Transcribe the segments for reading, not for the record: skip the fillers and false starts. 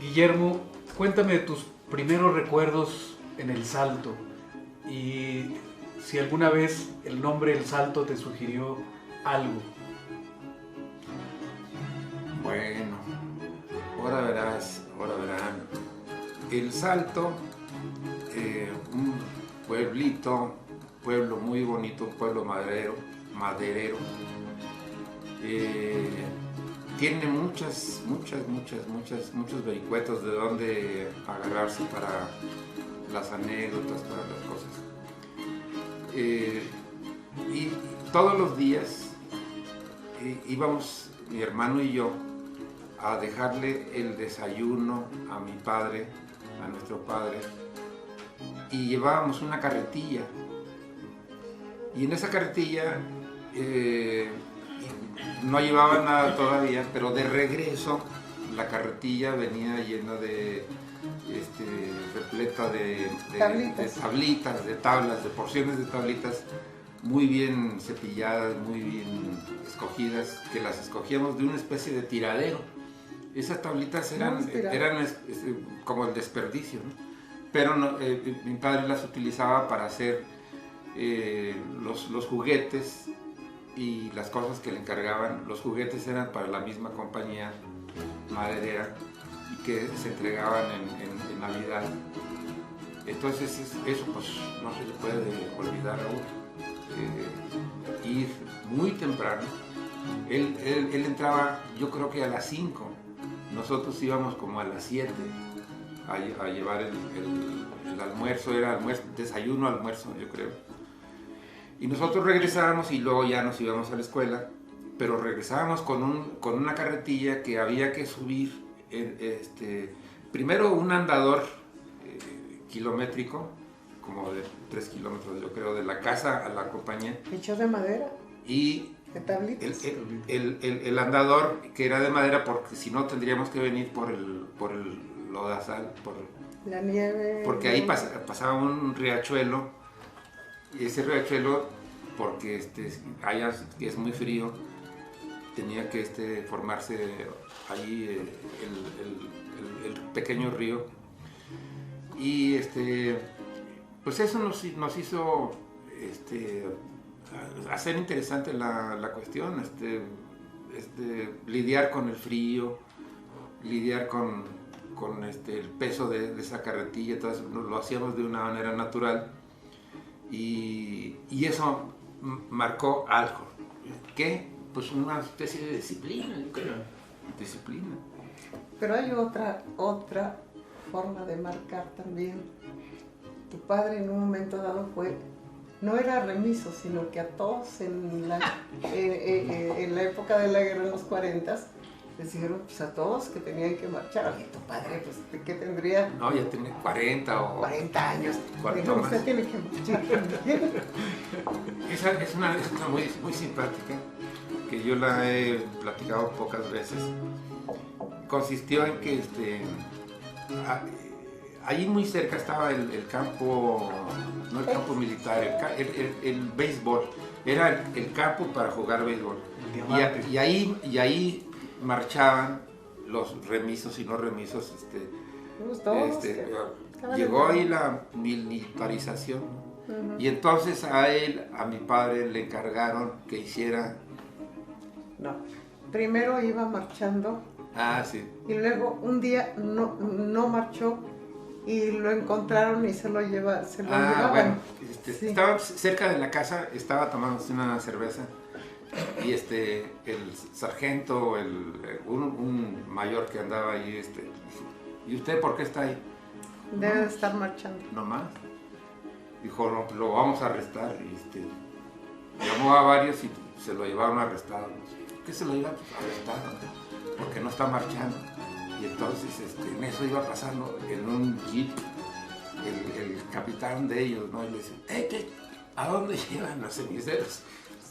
Guillermo, cuéntame de tus primeros recuerdos en El Salto y si alguna vez el nombre El Salto te sugirió algo. Bueno, ahora verán. El Salto, un pueblo muy bonito, un pueblo maderero. Tiene muchos vericuetos de donde agarrarse para las anécdotas, para las cosas. Y todos los días íbamos, mi hermano y yo, a dejarle el desayuno a mi padre, a nuestro padre, y llevábamos una carretilla. Y en esa carretilla no llevaba nada todavía, pero de regreso la carretilla venía llena repleta de tablitas, de tablas, de porciones de tablitas muy bien cepilladas, muy bien escogidas, que las escogíamos de una especie de tiradero. Esas tablitas eran como el desperdicio, ¿no? Pero mi padre las utilizaba para hacer los juguetes y las cosas que le encargaban. Los juguetes eran para la misma compañía maderera y que se entregaban en Navidad. Entonces eso pues no se le puede olvidar a uno. Ir muy temprano. Él entraba, yo creo que a las 5. Nosotros íbamos como a las 7 a llevar el almuerzo, era desayuno, almuerzo, yo creo. Y nosotros regresábamos y luego ya nos íbamos a la escuela, pero regresábamos con una carretilla que había que subir, primero un andador kilométrico, como de 3 kilómetros, yo creo, de la casa a la compañía. ¿Hecho de madera? Y ¿de tablitas? el andador, que era de madera, porque si no tendríamos que venir por el lodazal, por la nieve. Porque ahí pasaba un riachuelo, y ese riachuelo, porque allá es muy frío, tenía que formarse ahí el pequeño río. Y pues eso nos hizo hacer interesante la cuestión, lidiar con el frío, lidiar con el peso de esa carretilla. Entonces lo hacíamos de una manera natural y eso marcó algo, que pues una especie de disciplina, yo creo, disciplina. Pero hay otra forma de marcar también. Tu padre en un momento dado no era remiso, sino que a todos en la época de la guerra, en los 40, les dijeron pues, a todos que tenían que marchar. Oye, tu padre, pues, ¿qué tendría? No, ya tenía 40 años. Dijo, usted tiene que marchar también. Esa es una anécdota muy, muy simpática, que yo la he platicado pocas veces. Consistió en que allí muy cerca estaba el campo, no el campo militar, el béisbol. Era el campo para jugar béisbol. Y ahí marchaban los remisos y no remisos. Llegó ahí la militarización. Y entonces a mi padre le encargaron que hiciera... No, primero iba marchando. Ah, sí. Y luego un día no marchó y lo encontraron y se lo llevaban. Bueno, sí. Estaba cerca de la casa, estaba tomándose una cerveza y el sargento, un mayor que andaba ahí, dijo, ¿y usted por qué está ahí? Debe de estar marchando. No más. Dijo, no, pues lo vamos a arrestar. Y llamó a varios y se lo llevaron arrestado. ¿Por qué se lo llevaron arrestado? Porque no está marchando. Y entonces en eso iba pasando en un jeep el capitán de ellos, ¿no? Y le dice, ¿a dónde llevan los ceniceros?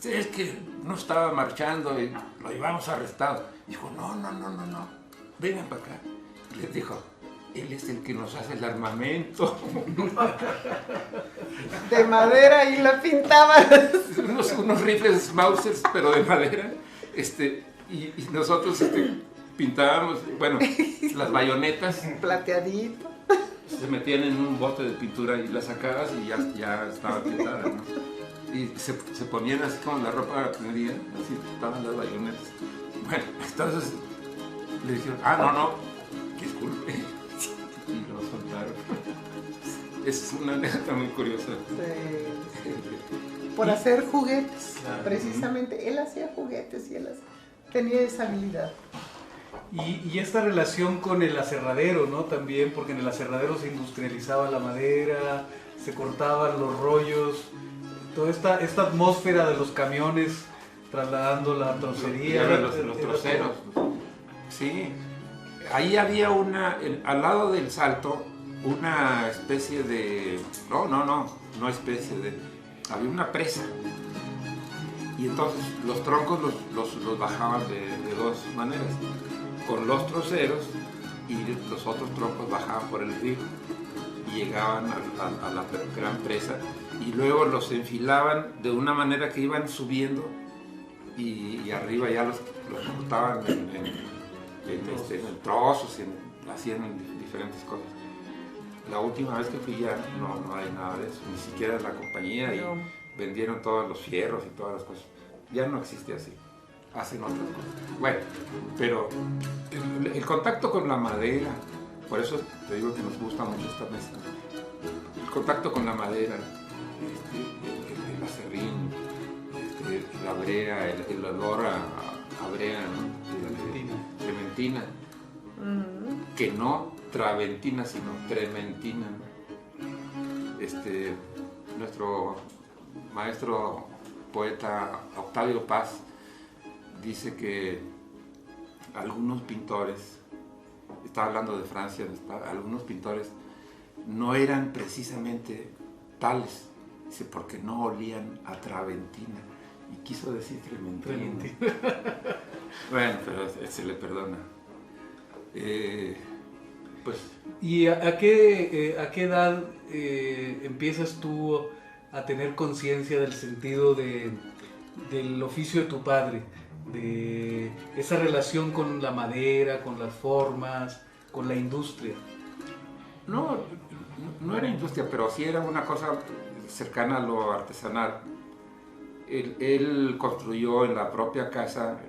Es que no estaba marchando y lo llevamos arrestado. Dijo, no, vengan para acá. Les dijo, él es el que nos hace el armamento. De madera y la pintaban. unos rifles Mausers, pero de madera. Y nosotros pintábamos, bueno, las bayonetas. Plateadito. Se metían en un bote de pintura y las sacabas y ya estaban pintadas, ¿no? Y se ponían así como la ropa aprendida, así estaban las bayonetas. Bueno, entonces le dijeron, no, disculpe. Y lo soltaron. Es una anécdota muy curiosa. Sí. Por hacer juguetes, claro. Precisamente. Él hacía juguetes y él tenía esa habilidad. Y esta relación con el aserradero, ¿no? También, porque en el aserradero se industrializaba la madera, se cortaban los rollos, toda esta atmósfera de los camiones trasladando la trocería. Los troceros. Sí. Ahí había al lado del Salto, una especie de... No especie de... Había una presa. Y entonces los troncos los bajaban de dos maneras. Con los troceros y los otros troncos bajaban por el río y llegaban a la gran presa y luego los enfilaban de una manera que iban subiendo y arriba ya los cortaban en trozos, hacían diferentes cosas. La última vez que fui ya no hay nada de eso, ni siquiera la compañía, y vendieron todos los fierros y todas las cosas. Ya no existe así. Hacen otras cosas. Bueno, pero el contacto con la madera, por eso te digo que nos gusta mucho esta mesa. El contacto con la madera, el acerrín, la brea, el olor a brea, ¿no? Trementina. Que no traventina, sino trementina. Nuestro maestro poeta Octavio Paz dice que algunos pintores, estaba hablando de Francia, algunos pintores no eran precisamente tales, dice, porque no olían a traventina, y quiso decir trementina. Bueno, pero se le perdona. Pues. ¿Y a qué edad empiezas tú a tener conciencia del sentido del oficio de tu padre? De esa relación con la madera, con las formas, con la industria. No era industria, pero sí era una cosa cercana a lo artesanal. Él construyó en la propia casa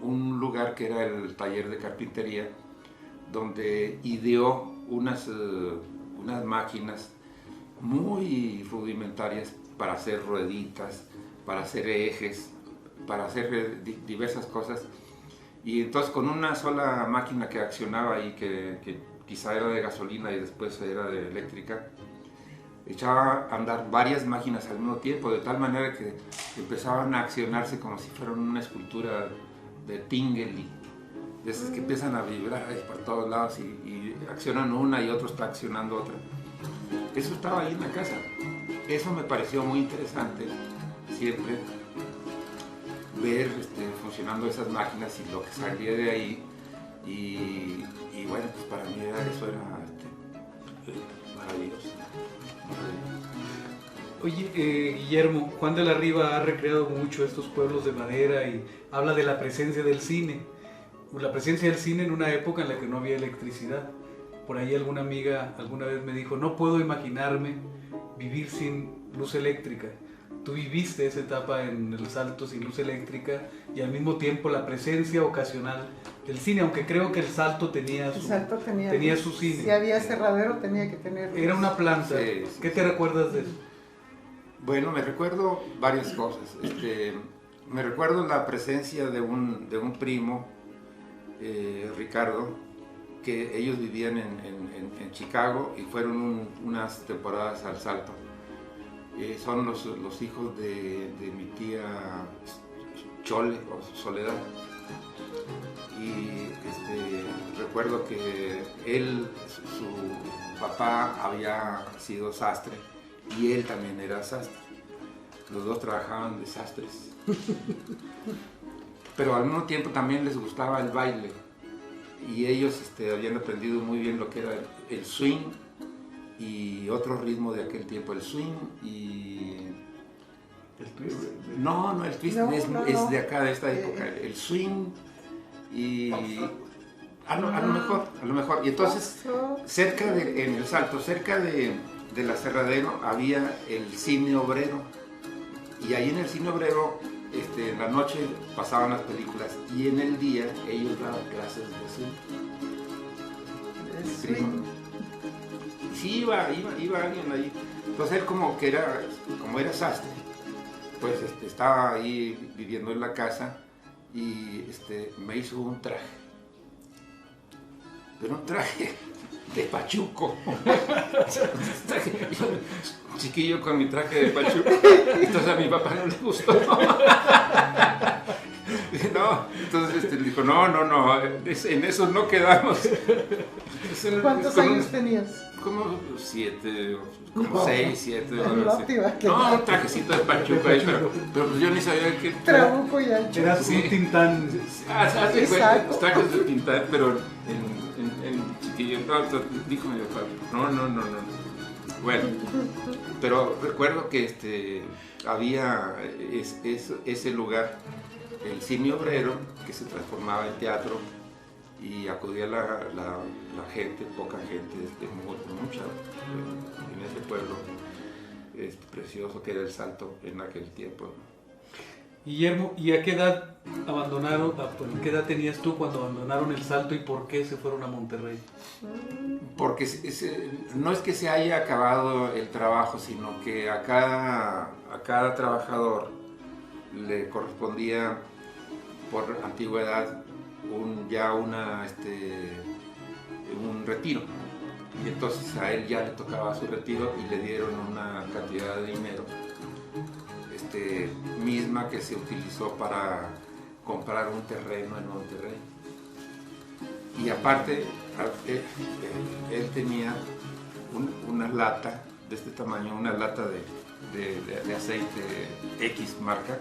un lugar que era el taller de carpintería, donde ideó unas máquinas muy rudimentarias para hacer rueditas, para hacer ejes, para hacer diversas cosas. Y entonces con una sola máquina que accionaba ahí, que quizá era de gasolina y después era de eléctrica, echaba a andar varias máquinas al mismo tiempo, de tal manera que empezaban a accionarse como si fueran una escultura de Tinguely, de esas que empiezan a vibrar ahí por todos lados y accionan una y otro está accionando otra. Eso estaba ahí en la casa. Eso me pareció muy interesante siempre, ver funcionando esas máquinas y lo que salía de ahí, y bueno, pues para mí eso era maravilloso. Oye, Guillermo, Juan de la Riva ha recreado mucho estos pueblos de madera y habla de la presencia del cine. La presencia del cine en una época en la que no había electricidad. Por ahí alguna amiga alguna vez me dijo, no puedo imaginarme vivir sin luz eléctrica. Tú viviste esa etapa en el Salto sin luz eléctrica y al mismo tiempo la presencia ocasional del cine, aunque creo que el Salto tenía su cine. Si había cerradero tenía que tener luz. Era una planta. Sí. ¿Qué te recuerdas de eso? Bueno, me recuerdo varias cosas. Me recuerdo la presencia de un primo, Ricardo, que ellos vivían en Chicago y fueron unas temporadas al Salto. Son los hijos de mi tía Chole o Soledad. Y recuerdo que su papá había sido sastre y él también era sastre. Los dos trabajaban de sastres. Pero al mismo tiempo también les gustaba el baile. y ellos habían aprendido muy bien lo que era el swing y otro ritmo de aquel tiempo, el swing y... El twist. No, el twist No, es de acá, de esta época, el swing y... A lo mejor. Y entonces, en el Salto, cerca de la Aserradero, había el cine obrero. Y ahí en el cine obrero, en la noche pasaban las películas y en el día ellos daban clases de swing. Sí, iba alguien ahí. Entonces él como era sastre, pues estaba ahí viviendo en la casa y me hizo un traje. Pero un traje de pachuco. Chiquillo con mi traje de pachuco. Entonces a mi papá no le gustó. No, entonces dijo, no, en eso no quedamos. ¿Cuántos años tenías? Como 7, como 6, 7. No, un trajecito de pachuco ahí, pero pues yo ni sabía qué. Trabuco y ancho. Eras un Tintán. Los trajes de Tintán, pero en chiquillo. No, dijo mi papá, no. Bueno, pero recuerdo que había ese lugar, el cine obrero, que se transformaba en teatro y acudía la gente, poca gente, mucha, en ese pueblo precioso que era el Salto en aquel tiempo. Guillermo, ¿y a qué edad abandonaron, qué edad tenías tú cuando abandonaron el Salto y por qué se fueron a Monterrey? Porque no es que se haya acabado el trabajo, sino que a cada trabajador le correspondía por antigüedad un retiro. Y entonces a él ya le tocaba su retiro y le dieron una cantidad de dinero misma que se utilizó para comprar un terreno en Monterrey. Y aparte, él tenía una lata de este tamaño, una lata de aceite X marca,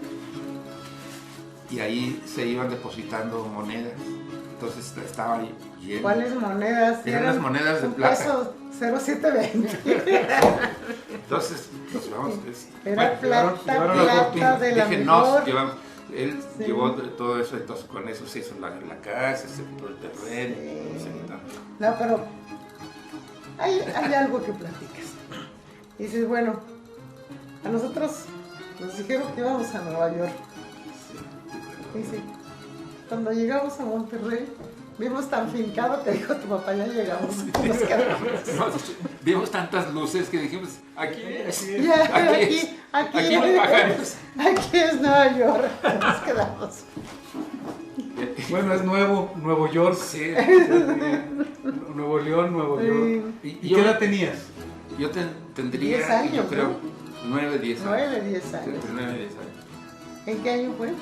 y ahí se iban depositando monedas. Entonces estaba lleno. ¿Cuáles monedas? Eran las monedas de plata. Peso 0,720. Entonces, pues vamos. Era bueno, plata de la mejor. Él Sí. llevó todo eso, entonces con eso se hizo la casa, se compró el terreno. Sí. No. No, pero hay algo que platicas. Y dices, bueno, a nosotros nos dijeron que íbamos a Nueva York. Y sí, cuando llegamos a Monterrey, vimos tan fincado que dijo tu papá, ya llegamos. Nos quedamos. Vimos tantas luces que dijimos, aquí es. Aquí no bajamos. Aquí es Nueva York. Nos quedamos. Bueno, es Nuevo York. Sí. Nuevo León, Nuevo York. ¿Y qué edad tenías? Yo tendría, 10 años, yo creo, ¿no? 9, 10 años. 9, 10 años. Entre 9 y 10 años. ¿En qué año fue?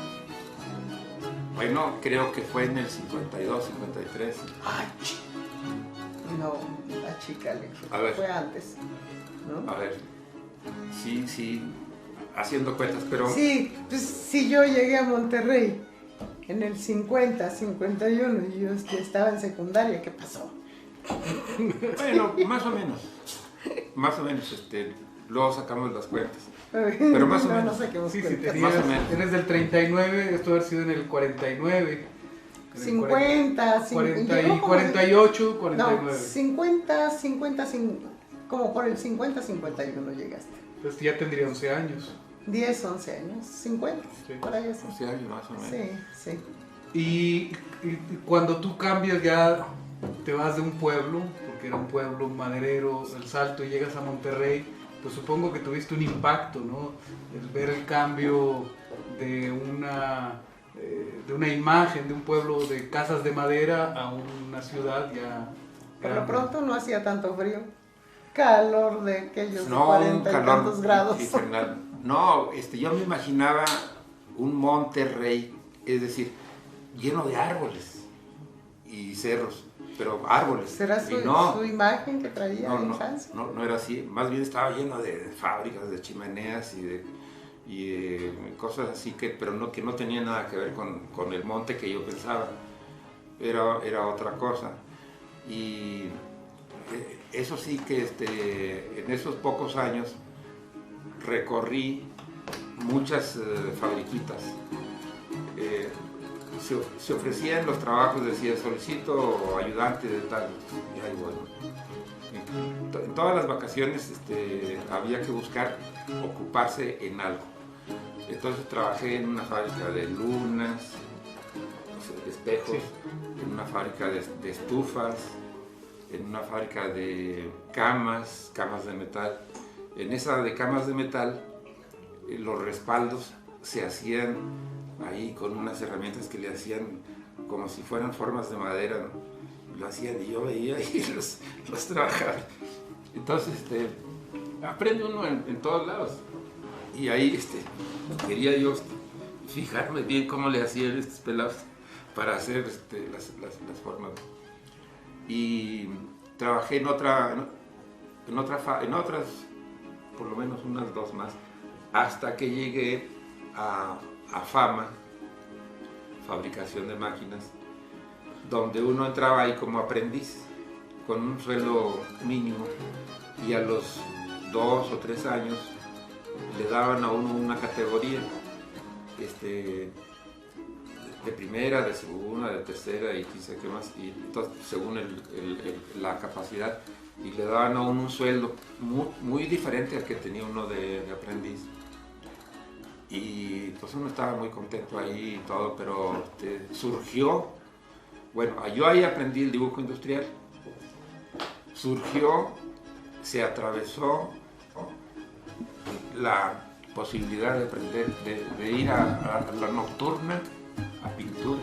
Bueno, creo que fue en el 52, 53. Ay, no, la chica le A ver. fue antes, ¿no? A ver, sí, haciendo cuentas, pero... Sí, pues sí, yo llegué a Monterrey en el 50, 51 y yo estaba en secundaria. ¿Qué pasó? Bueno, más o menos. Luego sacamos las cuentas. Pero más o menos. No saquemos Sí, si cuentas. tenías, Más o menos. eres del 39, esto haber sido en el 49. En el 50, 40 y llegó como 48, 49. No, 50, como por el 50, 51 llegaste. Entonces ya tendría 11 años. 10, 11 años, 50, Sí. por ahí así. 11 años más o menos. Sí. Y cuando tú cambias ya, te vas de un pueblo, porque era un pueblo maderero, El Salto, y llegas a Monterrey, pues supongo que tuviste un impacto, ¿no? El ver el cambio de una imagen de un pueblo de casas de madera a una ciudad ya Por lo grande. pronto no hacía tanto frío. Calor de aquellos No, 40 un y tantos calor grados. infernal. No, yo me imaginaba un Monterrey, es decir, lleno de árboles y cerros, pero árboles. ¿Será Y no, su imagen que traía de infancia? no era así, más bien estaba lleno de fábricas, de chimeneas y de cosas así, pero que no tenía nada que ver con el monte que yo pensaba. era otra cosa. Y eso sí que en esos pocos años recorrí muchas fabriquitas. Se ofrecían los trabajos, decía, solicito ayudante de tal, y ahí voy. En todas las vacaciones había que buscar ocuparse en algo. Entonces trabajé en una fábrica de lunas, de espejos, sí, en una fábrica de estufas, en una fábrica de camas de metal. En esa de camas de metal, los respaldos se hacían ahí con unas herramientas que le hacían como si fueran formas de madera, ¿no? Lo hacían y yo veía ahí los trabajadores. Entonces, aprende uno en todos lados. Y ahí quería yo fijarme bien cómo le hacían estos pelados para hacer las formas. Y trabajé en otras, por lo menos unas 2 más, hasta que llegué a Fama, fabricación de máquinas, donde uno entraba ahí como aprendiz, con un sueldo mínimo, y a los 2 o 3 años le daban a uno una categoría, de primera, de segunda, de tercera y quizá qué más, y entonces, según la capacidad, y le daban a uno un sueldo muy diferente al que tenía uno de aprendiz. Y pues uno estaba muy contento ahí y todo, pero surgió, bueno, yo ahí aprendí el dibujo industrial, se atravesó la posibilidad de aprender, de ir a la nocturna, a pintura.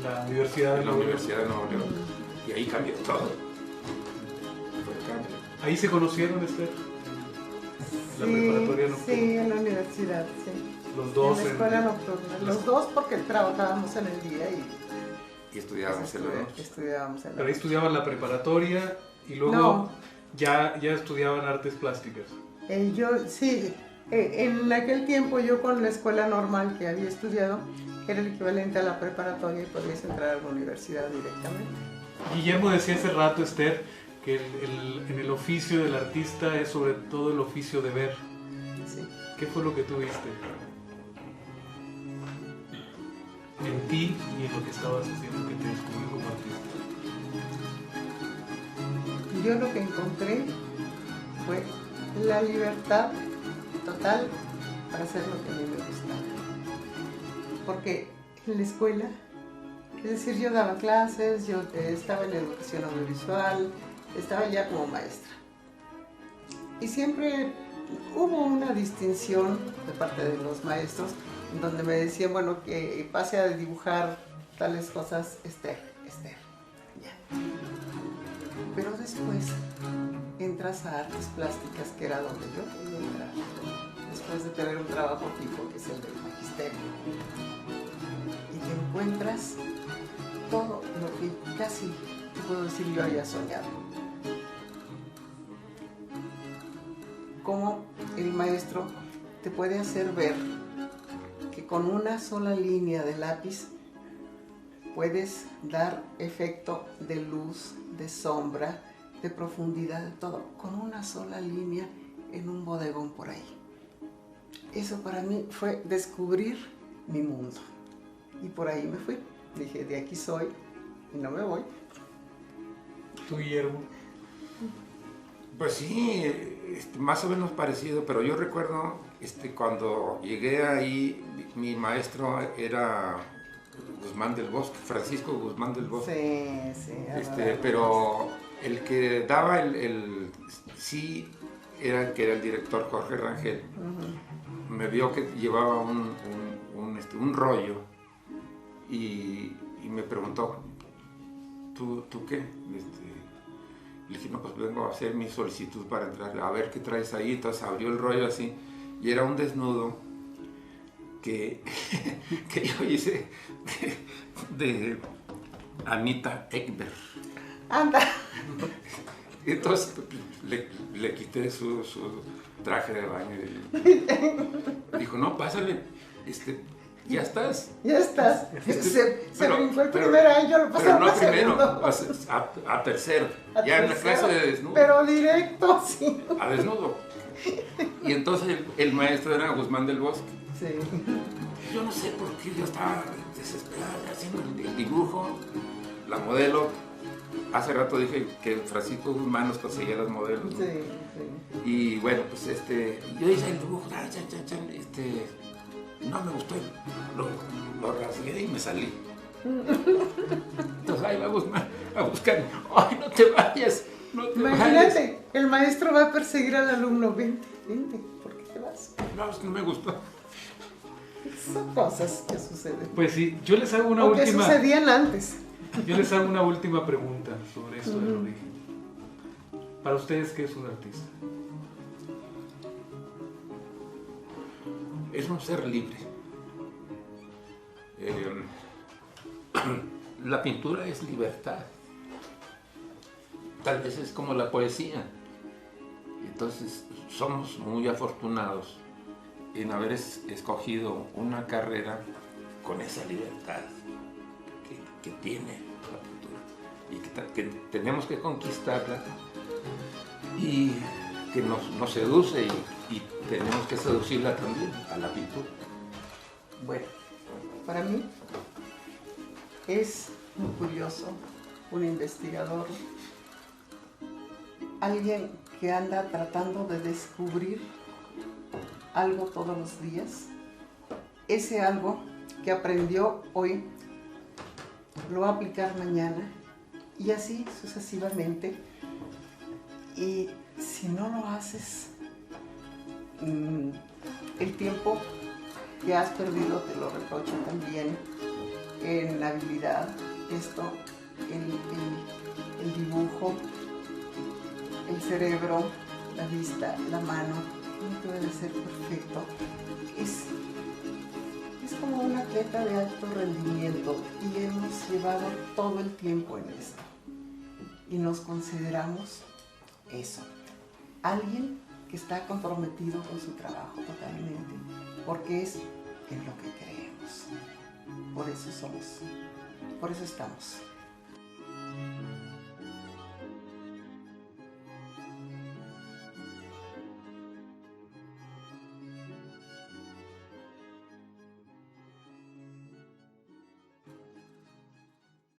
La Universidad de Nuevo León. Y ahí cambió todo. Fue el cambio. ¿Ahí se conocieron, Esther? La preparatoria nocturna. Sí, en la universidad, sí. Los dos. En la escuela nocturna. Los dos porque trabajábamos en el día y estudiábamos en la noche. Pero ahí estudiaban la preparatoria y luego ya estudiaban artes plásticas. En aquel tiempo yo con la escuela normal que había estudiado era el equivalente a la preparatoria y podías entrar a la universidad directamente. Guillermo decía hace rato, Esther, que en el oficio del artista es sobre todo el oficio de ver. Sí. ¿Qué fue lo que tú viste en ti y en lo que estabas haciendo que te descubrió como artista? Yo lo que encontré fue la libertad total para hacer lo que a mí me gustaba. Porque en la escuela, es decir, yo daba clases, yo estaba en la educación audiovisual, estaba ya como maestra. Y siempre hubo una distinción de parte de los maestros, en donde me decían, bueno, que pase a dibujar tales cosas, Esther, ya. Pero después entras a artes plásticas, que era donde yo quería entrar, después de tener un trabajo fijo, que es el del magisterio. Y te encuentras todo lo que casi, te puedo decir, yo había soñado. Cómo el maestro te puede hacer ver que con una sola línea de lápiz puedes dar efecto de luz, de sombra, de profundidad, de todo, con una sola línea en un bodegón por ahí. Eso para mí fue descubrir mi mundo. Y por ahí me fui. Dije, de aquí soy y no me voy. ¿Tú, Guillermo? Pues sí, más o menos parecido, pero yo recuerdo cuando llegué ahí, mi maestro era Guzmán del Bosque, Francisco Guzmán del Bosque. Sí. Pero el que daba sí era el director Jorge Rangel. Uh-huh. Me vio que llevaba un rollo y me preguntó, ¿tú qué? Le dije, no, pues vengo a hacer mi solicitud para entrar, a ver qué traes ahí. Entonces abrió el rollo así y era un desnudo que yo hice de Anita Ekberg. Anda. Entonces le quité su traje de baño y dijo, no, pásale. ya estás. Ya estás. Se Pero- brincó el pero- primer año, lo Pero pasamos no a primero, segundo. a tercero. A Ya en la tercero, clase de desnudo. Pero directo, sí. A desnudo. Y entonces el maestro era Guzmán del Bosque. Sí. Yo no sé por qué yo estaba desesperado haciendo el dibujo, la modelo. Hace rato dije que Francisco Guzmán nos conseguía las modelos, ¿no? Sí, sí. Y bueno, pues yo hice el dibujo, no me gustó, lo rasgué y me salí. Entonces ahí va Guzmán a buscar, ay, no te vayas, no te vayas. Imagínate, el maestro va a perseguir al alumno. Vente, vente, ¿por qué te vas? No, es que no me gustó. Son cosas que suceden. Pues sí, yo les hago una O que última. sucedían antes. Yo les hago una última pregunta sobre eso del origen. Para ustedes, ¿qué es un artista? Es un ser libre. La pintura es libertad. Tal vez es como la poesía. Entonces somos muy afortunados en haber escogido una carrera con esa libertad que tiene la pintura y que tenemos que conquistarla y que nos seduce y tenemos que seducirla también a la pintura. Bueno, para mí es muy curioso, un investigador, alguien que anda tratando de descubrir algo todos los días. Ese algo que aprendió hoy lo va a aplicar mañana y así sucesivamente. Y si no lo haces, el tiempo que has perdido te lo reprocha también en la habilidad. Esto, el dibujo, el cerebro, la vista, la mano, no puede ser perfecto. Es como un atleta de alto rendimiento y hemos llevado todo el tiempo en esto. Y nos consideramos eso. Alguien que está comprometido con su trabajo totalmente, porque es en lo que creemos. Por eso somos, por eso estamos.